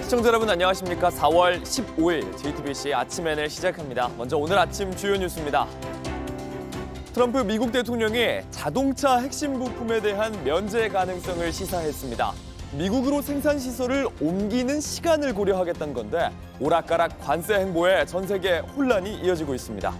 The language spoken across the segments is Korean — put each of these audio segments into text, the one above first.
시청자 여러분 안녕하십니까? 4월 15일 JTBC 아침 N을 시작합니다. 먼저 오늘 아침 주요 뉴스입니다. 트럼프 미국 대통령이 자동차 핵심 부품에 대한 면제 가능성을 시사했습니다. 미국으로 생산 시설을 옮기는 시간을 고려하겠다는 건데 오락가락 관세 행보에 전 세계 혼란이 이어지고 있습니다.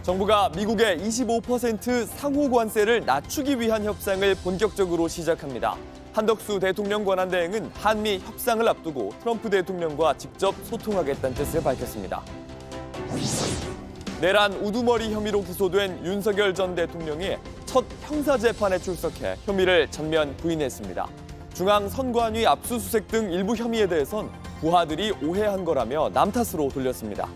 정부가 미국의 25% 상호 관세를 낮추기 위한 협상을 본격적으로 시작합니다. 한덕수 대통령 권한대행은 한미 협상을 앞두고 트럼프 대통령과 직접 소통하겠다는 뜻을 밝혔습니다. 내란 우두머리 혐의로 기소된 윤석열 전 대통령이 첫 형사재판에 출석해 혐의를 전면 부인했습니다. 중앙선관위 압수수색 등 일부 혐의에 대해선 부하들이 오해한 거라며 남 탓으로 돌렸습니다.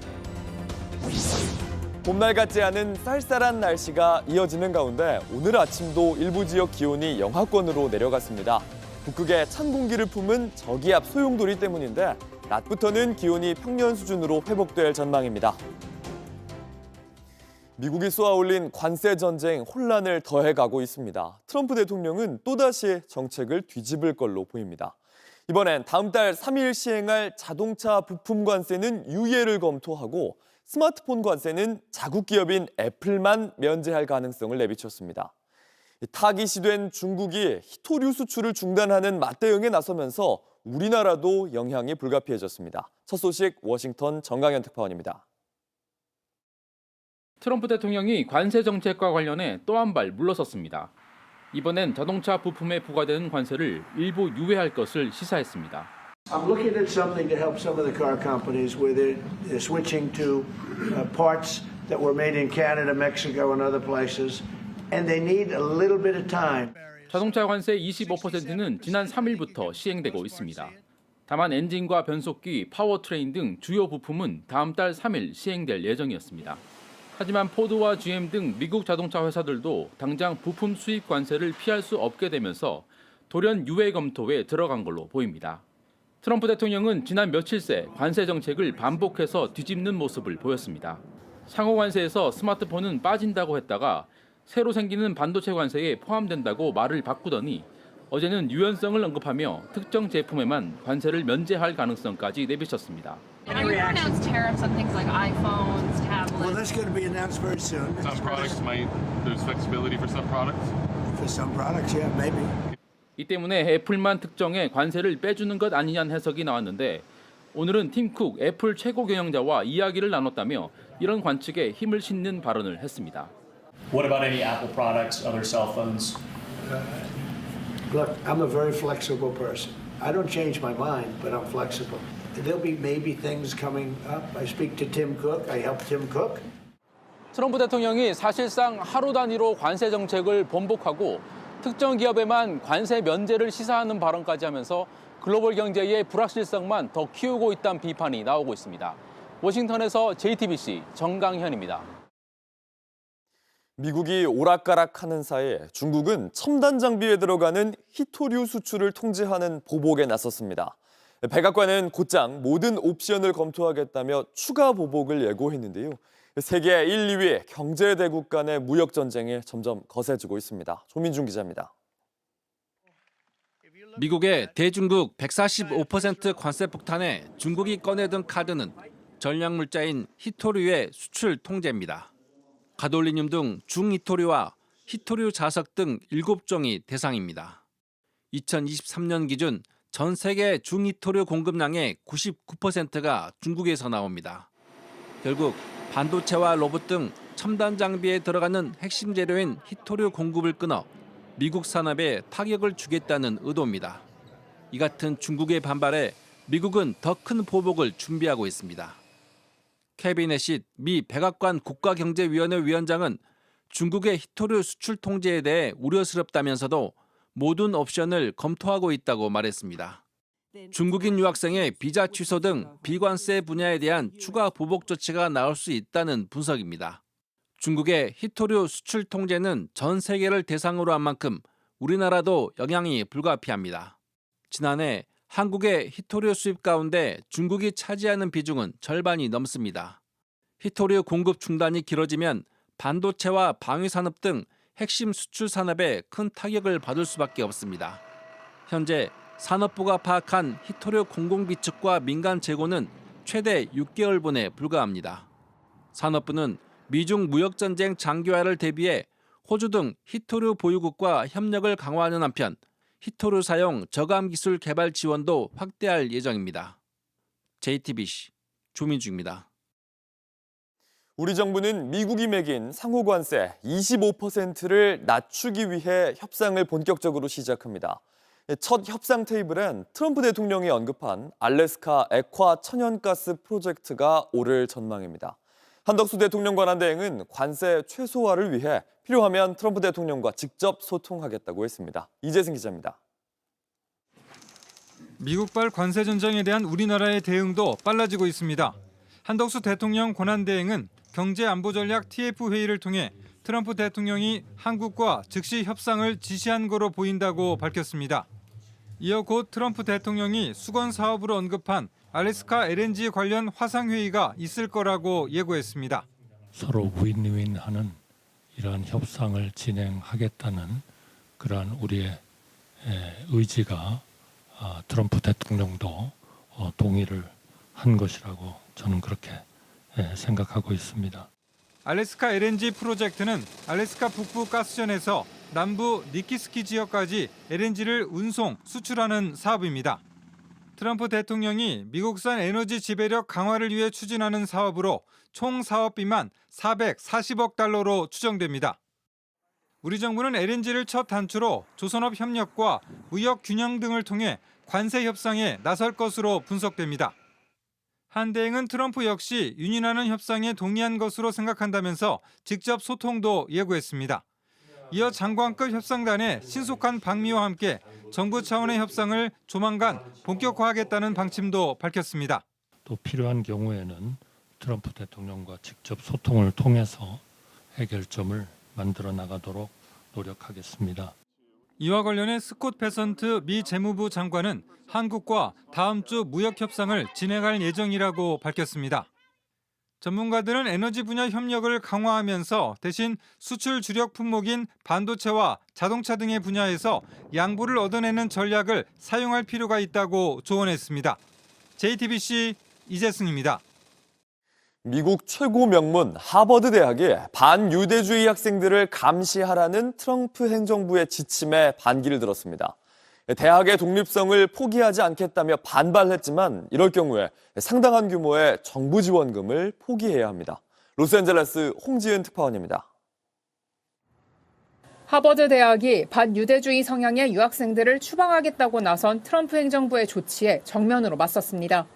봄날 같지 않은 쌀쌀한 날씨가 이어지는 가운데 오늘 아침도 일부 지역 기온이 영하권으로 내려갔습니다. 북극에 찬 공기를 품은 저기압 소용돌이 때문인데 낮부터는 기온이 평년 수준으로 회복될 전망입니다. 미국이 쏘아올린 관세 전쟁 혼란을 더해가고 있습니다. 트럼프 대통령은 또다시 정책을 뒤집을 걸로 보입니다. 이번엔 다음 달 3일 시행할 자동차 부품 관세는 유예를 검토하고 스마트폰 관세는 자국 기업인 애플만 면제할 가능성을 내비쳤습니다. 타깃이 중국이 히토류 수출을 중단하는 맞대응에 나서면서 우리나라도 영향이 불가피해졌습니다. 첫 소식 워싱턴 정강현 특파원입니다. 트럼프 대통령이 관세 정책과 관련해 또 한 발 물러섰습니다. 이번엔 자동차 부품에 부과되는 관세를 일부 유예할 것을 시사했습니다. I'm looking at something to help some of the car companies where they're switching to parts that were made in Canada, Mexico, and other places, and they need a little bit of time. 자동차 관세 25%는 지난 3일부터 시행되고 있습니다. 다만 엔진과 변속기, 파워트레인 등 주요 부품은 다음 달 3일 시행될 예정이었습니다. 하지만 포드와 GM 등 미국 자동차 회사들도 당장 부품 수입 관세를 피할 수 없게 되면서 돌연 유예 검토에 들어간 걸로 보입니다. 트럼프 대통령은 지난 며칠 새 관세 정책을 반복해서 뒤집는 모습을 보였습니다. 상호 관세에서 스마트폰은 빠진다고 했다가 새로 생기는 반도체 관세에 포함된다고 말을 바꾸더니 어제는 유연성을 언급하며 특정 제품에만 관세를 면제할 가능성까지 내비쳤습니다. Are you going to announce tariffs on things like iPhones, tablets? Well, that's going to be announced very soon. Some products there's flexibility for some products. For some products, yeah, maybe. 이 때문에 애플만 특정해 관세를 빼주는 것 아니냐는 해석이 나왔는데 오늘은 팀 쿡 애플 최고 경영자와 이야기를 나눴다며 이런 관측에 힘을 싣는 발언을 했습니다. What about any Apple products, other cell phones? Look, I'm a very flexible person. I don't change my mind, but I'm flexible. There'll be maybe things coming up. I speak to Tim Cook. I help Tim Cook. 트럼프 대통령이 사실상 하루 단위로 관세 정책을 번복하고 특정 기업에만 관세 면제를 시사하는 발언까지 하면서 글로벌 경제의 불확실성만 더 키우고 있다는 비판이 나오고 있습니다. 워싱턴에서 JTBC 정강현입니다. 미국이 오락가락하는 사이 중국은 첨단 장비에 들어가는 히토류 수출을 통제하는 보복에 나섰습니다. 백악관은 곧장 모든 옵션을 검토하겠다며 추가 보복을 예고했는데요. 세계 1, 2위 경제 대국 간의 무역 전쟁이 점점 거세지고 있습니다. 조민중 기자입니다. 미국의 대중국 145% 관세 폭탄에 중국이 꺼내든 카드는 전략물자인 히토류의 수출 통제입니다. 가돌리늄 등 중히토류와 히토류 자석 등 7종이 대상입니다. 2023년 기준 전 세계 중히토류 공급량의 99%가 중국에서 나옵니다. 결국 반도체와 로봇 등 첨단 장비에 들어가는 핵심 재료인 히토류 공급을 끊어 미국 산업에 타격을 주겠다는 의도입니다. 이 같은 중국의 반발에 미국은 더 큰 보복을 준비하고 있습니다. 케빈 애시 미 백악관 국가경제위원회 위원장은 중국의 히토류 수출 통제에 대해 우려스럽다면서도 모든 옵션을 검토하고 있다고 말했습니다. 중국인 유학생의 비자 취소 등 비관세 분야에 대한 추가 보복 조치가 나올 수 있다는 분석입니다. 중국의 히토류 수출 통제는 전 세계를 대상으로 한 만큼 우리나라도 영향이 불가피합니다. 지난해 한국의 히토류 수입 가운데 중국이 차지하는 비중은 절반이 넘습니다. 히토류 공급 중단이 길어지면 반도체와 방위산업 등 핵심 수출 산업에 큰 타격을 받을 수밖에 없습니다. 현재 산업부가 파악한 히토류 공공비축과 민간 재고는 최대 6개월분에 불과합니다. 산업부는 미중 무역전쟁 장기화를 대비해 호주 등 히토류 보유국과 협력을 강화하는 한편 히토류 사용 저감 기술 개발 지원도 확대할 예정입니다. JTBC 조민주입니다. 우리 정부는 미국이 매긴 상호 관세 25%를 낮추기 위해 협상을 본격적으로 시작합니다. 첫 협상 테이블엔 트럼프 대통령이 언급한 알래스카 액화 천연가스 프로젝트가 오를 전망입니다. 한덕수 대통령 권한 대행은 관세 최소화를 위해 필요하면 트럼프 대통령과 직접 소통하겠다고 했습니다. 이재승 기자입니다. 미국발 관세 전쟁에 대한 우리나라의 대응도 빨라지고 있습니다. 한덕수 대통령 권한 대행은 경제안보전략 TF 회의를 통해 트럼프 대통령이 한국과 즉시 협상을 지시한 거로 보인다고 밝혔습니다. 이어 곧 트럼프 대통령이 수건 사업으로 언급한 알래스카 LNG 관련 화상회의가 있을 거라고 예고했습니다. 서로 윈윈하는 이러한 협상을 진행하겠다는 그러한 우리의 의지가 트럼프 대통령도 동의를 한 것이라고 저는 그렇게 생각하고 있습니다. 알래스카 LNG 프로젝트는 알래스카 북부 가스전에서 남부 니키스키 지역까지 LNG를 운송, 수출하는 사업입니다. 트럼프 대통령이 미국산 에너지 지배력 강화를 위해 추진하는 사업으로 총 사업비만 440억 달러로 추정됩니다. 우리 정부는 LNG를 첫 단추로 조선업 협력과 무역 균형 등을 통해 관세 협상에 나설 것으로 분석됩니다. 한 대행은 트럼프 역시 윤인하는 협상에 동의한 것으로 생각한다면서 직접 소통도 예고했습니다. 이어 장관급 협상단의 신속한 방미와 함께 정부 차원의 협상을 조만간 본격화하겠다는 방침도 밝혔습니다. 또 필요한 경우에는 트럼프 대통령과 직접 소통을 통해서 해결점을 만들어 나가도록 노력하겠습니다. 이와 관련해 스콧 베선트 미 재무부 장관은 한국과 다음 주 무역 협상을 진행할 예정이라고 밝혔습니다. 전문가들은 에너지 분야 협력을 강화하면서 대신 수출 주력 품목인 반도체와 자동차 등의 분야에서 양보를 얻어내는 전략을 사용할 필요가 있다고 조언했습니다. JTBC 이재승입니다. 미국 최고 명문 하버드 대학이 반유대주의 학생들을 감시하라는 트럼프 행정부의 지침에 반기를 들었습니다. 대학의 독립성을 포기하지 않겠다며 반발했지만 이럴 경우에 상당한 규모의 정부 지원금을 포기해야 합니다. 로스앤젤레스 홍지은 특파원입니다. 하버드 대학이 반유대주의 성향의 유학생들을 추방하겠다고 나선 트럼프 행정부의 조치에 정면으로 맞섰습니다.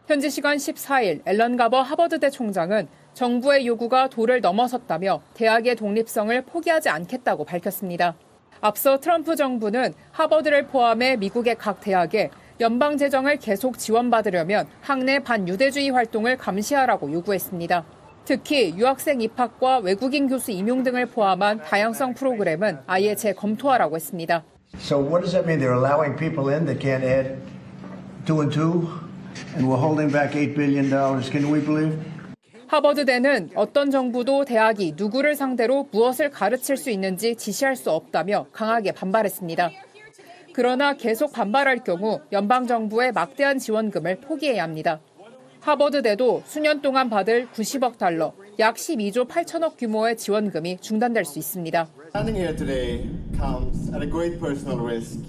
현지 시간 14일 앨런 가버 하버드대 총장은 정부의 요구가 도를 넘어섰다며 대학의 독립성을 포기하지 않겠다고 밝혔습니다. 앞서 트럼프 정부는 하버드를 포함해 미국의 각 대학에 연방 재정을 계속 지원받으려면 학내 반유대주의 활동을 감시하라고 요구했습니다. 특히 유학생 입학과 외국인 교수 임용 등을 포함한 다양성 프로그램은 아예 재검토하라고 했습니다. So what does that mean? They're allowing people in that can't add 2 and 2, and we're holding back $8 billion. Can we believe? 하버드대는 어떤 정부도 대학이 누구를 상대로 무엇을 가르칠 수 있는지 지시할 수 없다며 강하게 반발했습니다. 그러나 계속 반발할 경우 연방정부의 막대한 지원금을 포기해야 합니다. 하버드대도 수년 동안 받을 90억 달러, 약 12조 8천억 규모의 지원금이 중단될 수 있습니다. Standing here today comes at a great personal risk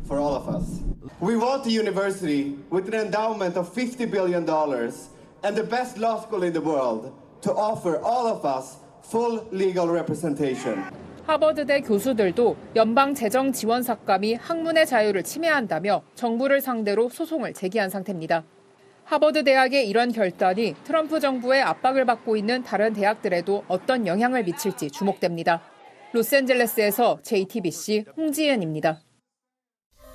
for all of us. We want a university with an endowment of $50 billion and the best law school in the world to offer all of us full legal representation. 하버드대 교수들도 연방 재정 지원 삭감이 학문의 자유를 침해한다며 정부를 상대로 소송을 제기한 상태입니다. 하버드 대학의 이런 결단이 트럼프 정부의 압박을 받고 있는 다른 대학들에도 어떤 영향을 미칠지 주목됩니다. 로스앤젤레스에서 JTBC 홍지은입니다.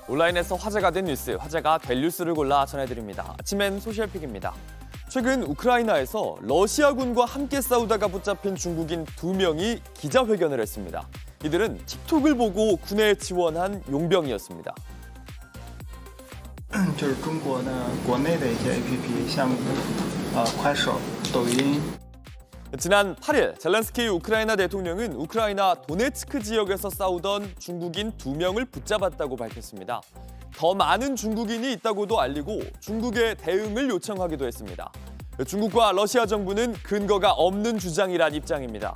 온라인에서 화제가 된 뉴스, 화제가 될 뉴스를 골라 전해드립니다. 아침엔 소셜픽입니다. 최근 우크라이나에서 러시아군과 함께 싸우다가 붙잡힌 중국인 2명이 기자회견을 했습니다. 이들은 틱톡을 보고 군에 지원한 용병이었습니다. 지난 8일 젤렌스키 우크라이나 대통령은 우크라이나 도네츠크 지역에서 싸우던 중국인 2명을 붙잡았다고 밝혔습니다. 더 많은 중국인이 있다고도 알리고 중국의 대응을 요청하기도 했습니다. 중국과 러시아 정부는 근거가 없는 주장이란 입장입니다.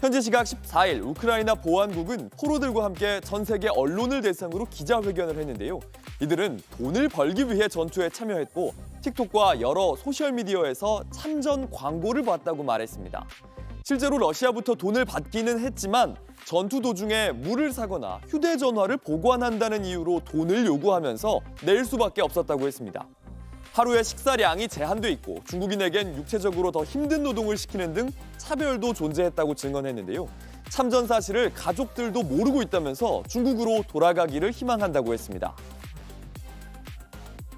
현지 시각 14일 우크라이나 보안국은 포로들과 함께 전 세계 언론을 대상으로 기자회견을 했는데요. 이들은 돈을 벌기 위해 전투에 참여했고 틱톡과 여러 소셜미디어에서 참전 광고를 봤다고 말했습니다. 실제로 러시아부터 돈을 받기는 했지만 전투 도중에 물을 사거나 휴대전화를 보관한다는 이유로 돈을 요구하면서 낼 수밖에 없었다고 했습니다. 하루에 식사량이 제한돼 있고 중국인에겐 육체적으로 더 힘든 노동을 시키는 등 차별도 존재했다고 증언했는데요. 참전 사실을 가족들도 모르고 있다면서 중국으로 돌아가기를 희망한다고 했습니다.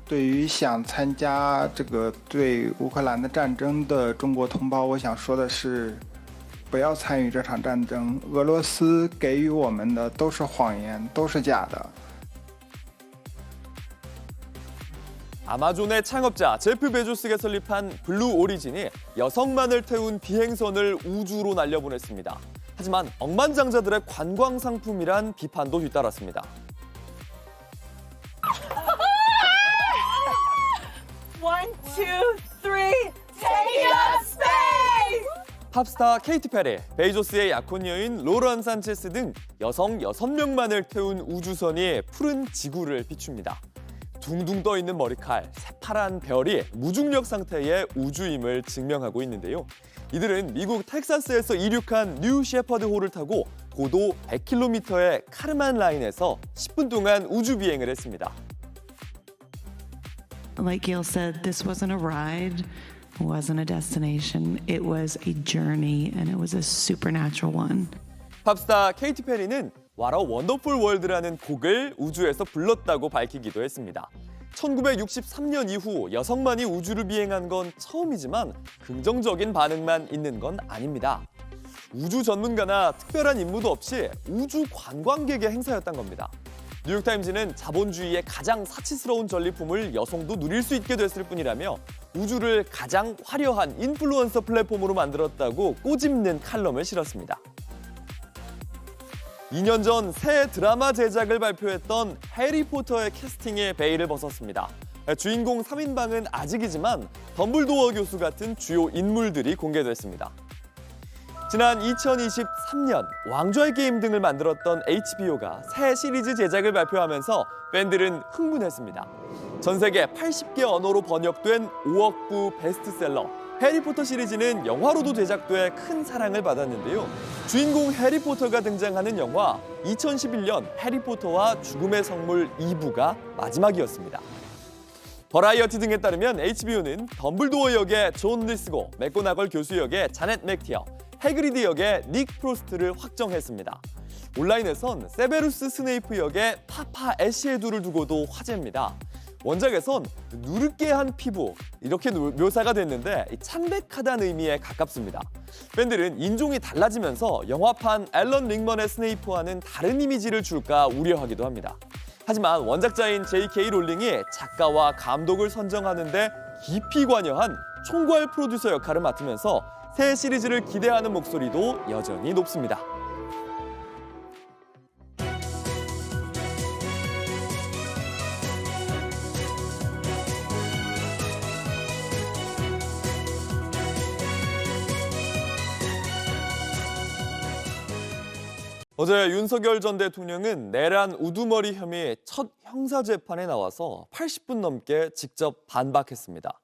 对于想参加这个对乌克兰的战争的中国同胞，我想说的是，不要参与这场战争。俄罗斯给予我们的都是谎言，都是假的。 아마존의 창업자 제프 베조스가 설립한 블루 오리진이 여성만을 태운 비행선을 우주로 날려보냈습니다. 하지만 억만장자들의 관광 상품이란 비판도 뒤따랐습니다. One, two, three, take up space! 팝스타 케이티 페리, 베이조스의 약혼녀인 로런 산체스 등 여성 6명만을 태운 우주선이 푸른 지구를 비춥니다. 둥둥 떠있는 머리칼, 새파란 별이 무중력 상태의 우주임을 증명하고 있는데요. 이들은 미국 텍사스에서 이륙한 뉴 셰퍼드 호를 타고 고도 100km의 카르만 라인에서 10분 동안 우주 비행을 했습니다. Like Gail said, this wasn't a ride, wasn't a destination. It was a journey and it was a supernatural one. 팝스타 케이티 페리는 What a Wonderful World라는 곡을 우주에서 불렀다고 밝히기도 했습니다. 1963년 이후 여성만이 우주를 비행한 건 처음이지만 긍정적인 반응만 있는 건 아닙니다. 우주 전문가나 특별한 임무도 없이 우주 관광객의 행사였던 겁니다. 뉴욕타임즈는 자본주의의 가장 사치스러운 전리품을 여성도 누릴 수 있게 됐을 뿐이라며 우주를 가장 화려한 인플루언서 플랫폼으로 만들었다고 꼬집는 칼럼을 실었습니다. 2년 전 새 드라마 제작을 발표했던 해리포터의 캐스팅에 베일을 벗었습니다. 주인공 3인방은 아직이지만 덤블도어 교수 같은 주요 인물들이 공개됐습니다. 지난 2023년 왕좌의 게임 등을 만들었던 HBO가 새 시리즈 제작을 발표하면서 팬들은 흥분했습니다. 전 세계 80개 언어로 번역된 5억 부 베스트셀러 해리포터 시리즈는 영화로도 제작돼 큰 사랑을 받았는데요. 주인공 해리포터가 등장하는 영화 2011년 해리포터와 죽음의 성물 2부가 마지막이었습니다. 버라이어티 등에 따르면 HBO는 덤블도어 역의 존 리스고, 맥고나걸 교수 역의 자넷 맥티어, 해그리드 역의 닉 프로스트를 확정했습니다. 온라인에선 세베루스 스네이프 역의 파파 애쉬헤드를 두고도 화제입니다. 원작에선 누르게한 피부 이렇게 묘사가 됐는데 창백하다는 의미에 가깝습니다. 팬들은 인종이 달라지면서 영화판 앨런 링먼의 스네이프와는 다른 이미지를 줄까 우려하기도 합니다. 하지만 원작자인 J.K. 롤링이 작가와 감독을 선정하는 데 깊이 관여한 총괄 프로듀서 역할을 맡으면서 새 시리즈를 기대하는 목소리도 여전히 높습니다. 어제 윤석열 전 대통령은 내란 우두머리 혐의 첫 형사재판에 나와서 80분 넘게 직접 반박했습니다.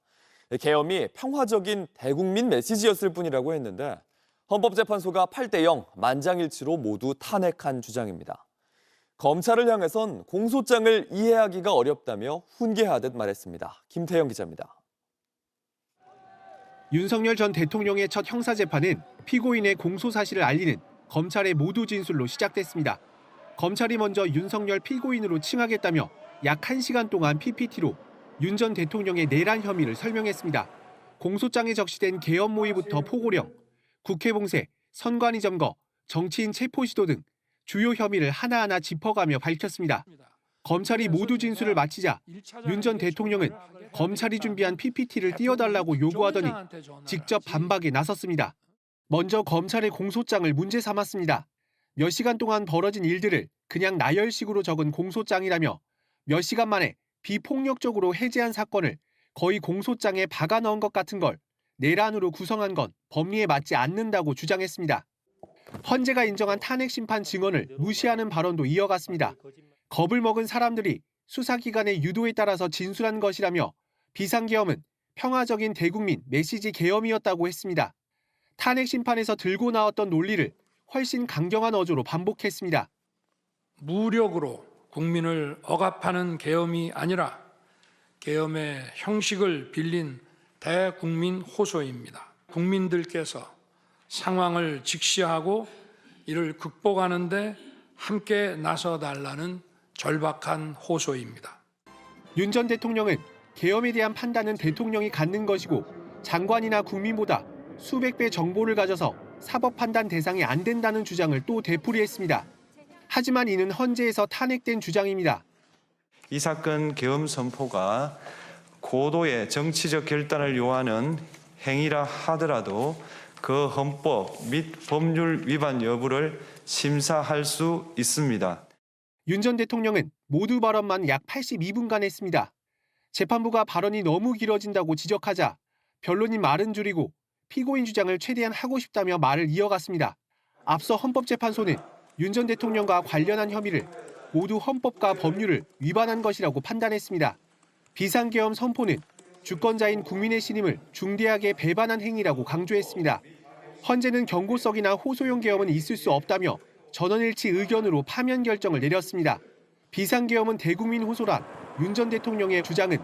계엄이 평화적인 대국민 메시지였을 뿐이라고 했는데 헌법재판소가 8대0 만장일치로 모두 탄핵한 주장입니다. 검찰을 향해선 공소장을 이해하기가 어렵다며 훈계하듯 말했습니다. 김태영 기자입니다. 윤석열 전 대통령의 첫 형사재판은 피고인의 공소 사실을 알리는 검찰의 모두 진술로 시작됐습니다. 검찰이 먼저 윤석열 피고인으로 칭하겠다며 약 1시간 동안 PPT로 윤 전 대통령의 내란 혐의를 설명했습니다. 공소장에 적시된 계엄 모의부터 포고령, 국회 봉쇄, 선관위 점거, 정치인 체포 시도 등 주요 혐의를 하나하나 짚어가며 밝혔습니다. 검찰이 모두 진술을 마치자 윤 전 대통령은 검찰이 준비한 PPT를 띄워달라고 요구하더니 직접 반박에 나섰습니다. 먼저 검찰의 공소장을 문제 삼았습니다. 몇 시간 동안 벌어진 일들을 그냥 나열식으로 적은 공소장이라며 몇 시간 만에 비폭력적으로 해제한 사건을 거의 공소장에 박아 넣은 것 같은 걸 내란으로 구성한 건 법리에 맞지 않는다고 주장했습니다. 헌재가 인정한 탄핵 심판 증언을 무시하는 발언도 이어갔습니다. 겁을 먹은 사람들이 수사기관의 유도에 따라서 진술한 것이라며 비상계엄은 평화적인 대국민 메시지 계엄이었다고 했습니다. 탄핵 심판에서 들고 나왔던 논리를 훨씬 강경한 어조로 반복했습니다. 무력으로 국민을 억압하는 계엄이 아니라 계엄의 형식을 빌린 대국민 호소입니다. 국민들께서 상황을 직시하고 이를 극복하는 데 함께 나서달라는 절박한 호소입니다. 윤 전 대통령은 계엄에 대한 판단은 대통령이 갖는 것이고 장관이나 국민보다 수백 배 정보를 가져서 사법 판단 대상이 안 된다는 주장을 또 되풀이했습니다. 하지만 이는 헌재에서 탄핵된 주장입니다. 이 사건 계엄 선포가 고도의 정치적 결단을 요하는 행위라 하더라도 그 헌법 및 법률 위반 여부를 심사할 수 있습니다. 윤 전 대통령은 모두 발언만 약 82분간 했습니다. 재판부가 발언이 너무 길어진다고 지적하자 변론인 말은 줄이고 피고인 주장을 최대한 하고 싶다며 말을 이어갔습니다. 앞서 헌법재판소는 윤 전 대통령과 관련한 혐의를 모두 헌법과 법률을 위반한 것이라고 판단했습니다. 비상계엄 선포는 주권자인 국민의 신임을 중대하게 배반한 행위라고 강조했습니다. 헌재는 경고성이나 호소용 계엄은 있을 수 없다며 전원일치 의견으로 파면 결정을 내렸습니다. 비상계엄은 대국민 호소란 윤 전 대통령의 주장은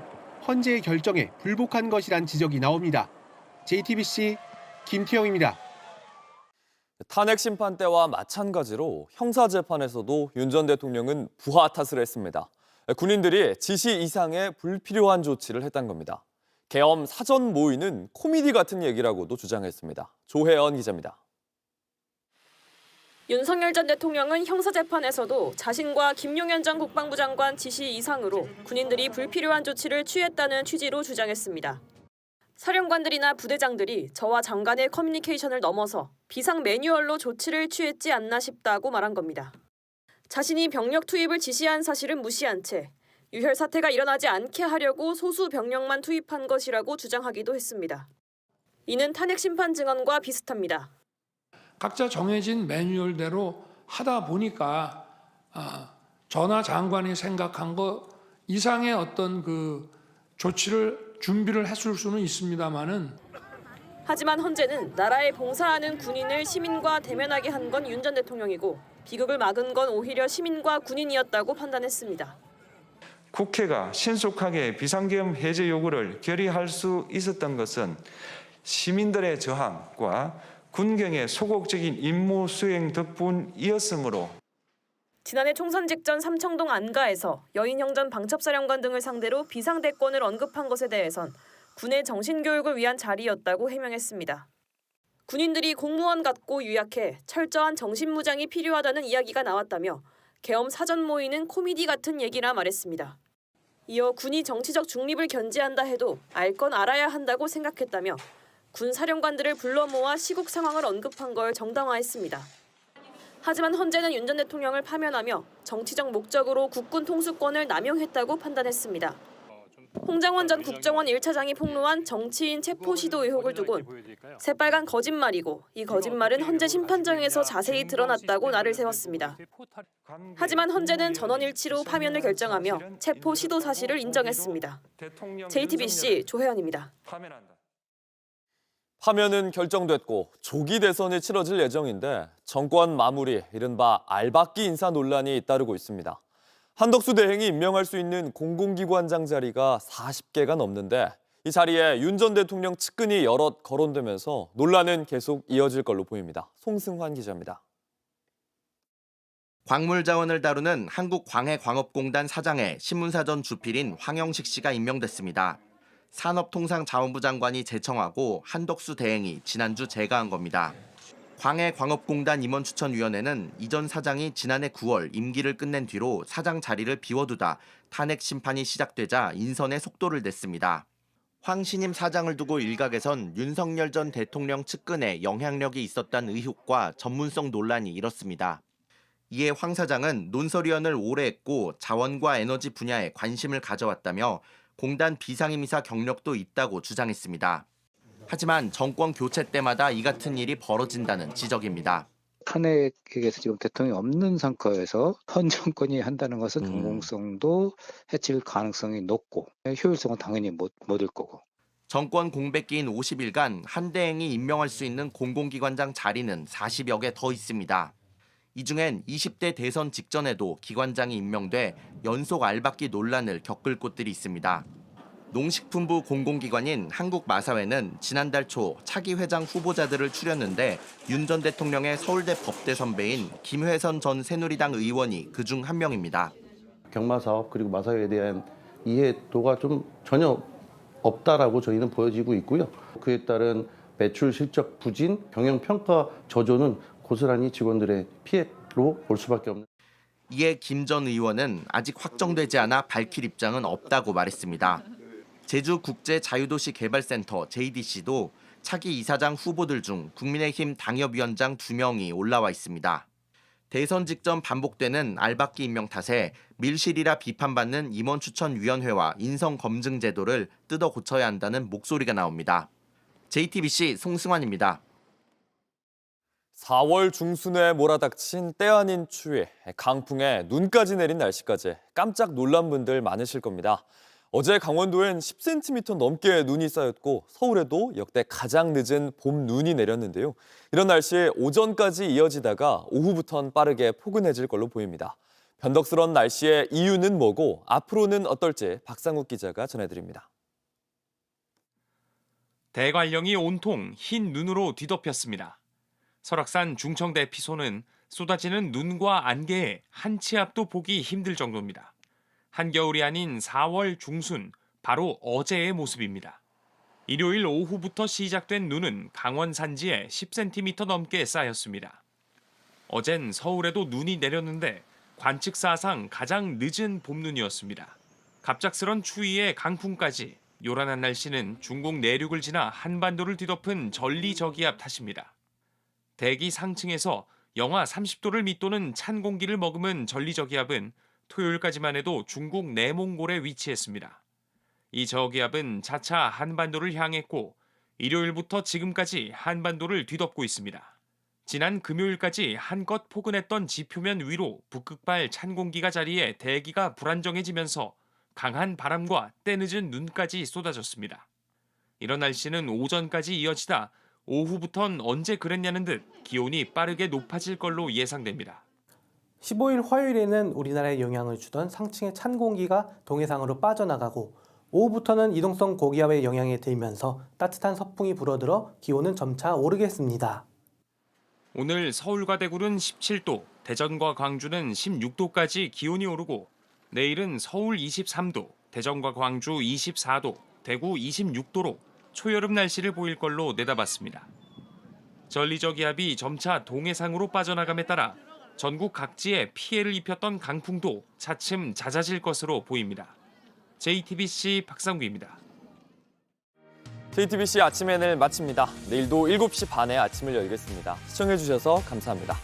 헌재의 결정에 불복한 것이란 지적이 나옵니다. JTBC 김태영입니다. 탄핵 심판 때와 마찬가지로 형사재판에서도 윤 전 대통령은 부하 탓을 했습니다. 군인들이 지시 이상의 불필요한 조치를 했다는 겁니다. 계엄 사전 모의는 코미디 같은 얘기라고도 주장했습니다. 조혜연 기자입니다. 윤석열 전 대통령은 형사재판에서도 자신과 김용현 전 국방부 장관 지시 이상으로 군인들이 불필요한 조치를 취했다는 취지로 주장했습니다. 사령관들이나 부대장들이 저와 장관의 커뮤니케이션을 넘어서 비상 매뉴얼로 조치를 취했지 않나 싶다고 말한 겁니다. 자신이 병력 투입을 지시한 사실은 무시한 채 유혈 사태가 일어나지 않게 하려고 소수 병력만 투입한 것이라고 주장하기도 했습니다. 이는 탄핵 심판 증언과 비슷합니다. 각자 정해진 매뉴얼대로 하다 보니까 전하 장관이 생각한 것 이상의 어떤 그 조치를 준비를 했을 수는 있습니다만은 하지만 헌재는 나라에 봉사하는 군인을 시민과 대면하게 한 건 윤 전 대통령이고 비극을 막은 건 오히려 시민과 군인이었다고 판단했습니다. 국회가 신속하게 비상계엄 해제 요구를 결의할 수 있었던 것은 시민들의 저항과 군경의 소극적인 임무 수행 덕분이었으므로 지난해 총선 직전 삼청동 안가에서 여인형전 방첩사령관 등을 상대로 비상대권을 언급한 것에 대해선 군의 정신교육을 위한 자리였다고 해명했습니다. 군인들이 공무원 같고 유약해 철저한 정신무장이 필요하다는 이야기가 나왔다며 계엄 사전 모의는 코미디 같은 얘기라 말했습니다. 이어 군이 정치적 중립을 견지한다 해도 알 건 알아야 한다고 생각했다며 군 사령관들을 불러 모아 시국 상황을 언급한 걸 정당화했습니다. 하지만 헌재는 윤 전 대통령을 파면하며 정치적 목적으로 국군 통수권을 남용했다고 판단했습니다. 홍장원 전 국정원 1차장이 폭로한 정치인 체포 시도 의혹을 두곤 새빨간 거짓말이고 이 거짓말은 헌재 심판정에서 자세히 드러났다고 날을 세웠습니다. 하지만 헌재는 전원일치로 파면을 결정하며 체포 시도 사실을 인정했습니다. JTBC 조혜연입니다. 파면은 결정됐고 조기 대선이 치러질 예정인데 정권 마무리, 이른바 알박기 인사 논란이 잇따르고 있습니다. 한덕수 대행이 임명할 수 있는 공공기관장 자리가 40개가 넘는데 이 자리에 윤 전 대통령 측근이 여럿 거론되면서 논란은 계속 이어질 걸로 보입니다. 송승환 기자입니다. 광물자원을 다루는 한국광해광업공단 사장에 신문사전 주필인 황영식 씨가 임명됐습니다. 산업통상자원부 장관이 제청하고 한덕수 대행이 지난주 제거한 겁니다. 광해광업공단 임원추천위원회는 이전 사장이 지난해 9월 임기를 끝낸 뒤로 사장 자리를 비워두다 탄핵 심판이 시작되자 인선에 속도를 냈습니다. 황 신임 사장을 두고 일각에선 윤석열 전 대통령 측근에 영향력이 있었다는 의혹과 전문성 논란이 일었습니다. 이에 황 사장은 논설위원을 오래 했고 자원과 에너지 분야에 관심을 가져왔다며 공단 비상임이사 경력도 있다고 주장했습니다. 하지만 정권 교체 때마다 이 같은 일이 벌어진다는 지적입니다. 탄핵에서 지금 대통령이 없는 상태에서 현 정권이 한다는 것은 공공성도 해칠 가능성이 높고 효율성은 당연히 못 얻을 거고. 정권 공백기인 50일간 한 대행이 임명할 수 있는 공공기관장 자리는 40여 개 더 있습니다. 이 중엔 20대 대선 직전에도 기관장이 임명돼 연속 알박기 논란을 겪을 곳들이 있습니다. 농식품부 공공기관인 한국마사회는 지난달 초 차기 회장 후보자들을 추렸는데 윤 전 대통령의 서울대 법대 선배인 김회선 전 새누리당 의원이 그중 한 명입니다. 경마사업 그리고 마사회에 대한 이해도가 좀 전혀 없다라고 저희는 보여지고 있고요. 그에 따른 매출 실적 부진, 경영평가 저조는 고스란히 직원들의 피해로 볼 수밖에 없는. 이에 김 전 의원은 아직 확정되지 않아 밝힐 입장은 없다고 말했습니다. 제주국제자유도시개발센터 JDC도 차기 이사장 후보들 중 국민의힘 당협위원장 2명이 올라와 있습니다. 대선 직전 반복되는 알박기 임명 탓에 밀실이라 비판받는 임원추천위원회와 인성검증제도를 뜯어 고쳐야 한다는 목소리가 나옵니다. JTBC 송승환입니다. 4월 중순에 몰아닥친 때 아닌 추위, 강풍에 눈까지 내린 날씨까지 깜짝 놀란 분들 많으실 겁니다. 어제 강원도엔 10cm 넘게 눈이 쌓였고 서울에도 역대 가장 늦은 봄 눈이 내렸는데요. 이런 날씨 오전까지 이어지다가 오후부터는 빠르게 포근해질 걸로 보입니다. 변덕스러운 날씨의 이유는 뭐고 앞으로는 어떨지 박상욱 기자가 전해드립니다. 대관령이 온통 흰 눈으로 뒤덮였습니다. 설악산 중청대 피소는 쏟아지는 눈과 안개에 한 치 앞도 보기 힘들 정도입니다. 한겨울이 아닌 4월 중순, 바로 어제의 모습입니다. 일요일 오후부터 시작된 눈은 강원 산지에 10cm 넘게 쌓였습니다. 어젠 서울에도 눈이 내렸는데 관측사상 가장 늦은 봄눈이었습니다. 갑작스런 추위에 강풍까지 요란한 날씨는 중국 내륙을 지나 한반도를 뒤덮은 전리저기압 탓입니다. 대기 상층에서 영하 30도를 밑도는 찬 공기를 머금은 전리저기압은 토요일까지만 해도 중국 내몽골에 위치했습니다. 이 저기압은 차차 한반도를 향했고 일요일부터 지금까지 한반도를 뒤덮고 있습니다. 지난 금요일까지 한껏 포근했던 지표면 위로 북극발 찬 공기가 자리해 대기가 불안정해지면서 강한 바람과 때늦은 눈까지 쏟아졌습니다. 이런 날씨는 오전까지 이어지다 오후부턴 언제 그랬냐는 듯 기온이 빠르게 높아질 걸로 예상됩니다. 15일 화요일에는 우리나라에 영향을 주던 상층의 찬 공기가 동해상으로 빠져나가고 오후부터는 이동성 고기압의 영향에 들면서 따뜻한 서풍이 불어들어 기온은 점차 오르겠습니다. 오늘 서울과 대구는 17도, 대전과 광주는 16도까지 기온이 오르고 내일은 서울 23도, 대전과 광주 24도, 대구 26도로 초여름 날씨를 보일 걸로 내다봤습니다. 전리저기압이 점차 동해상으로 빠져나감에 따라 전국 각지에 피해를 입혔던 강풍도 차츰 잦아질 것으로 보입니다. JTBC 박상구입니다. JTBC 아침 N을 마칩니다. 내일도 7시 반에 아침을 열겠습니다. 시청해주셔서 감사합니다.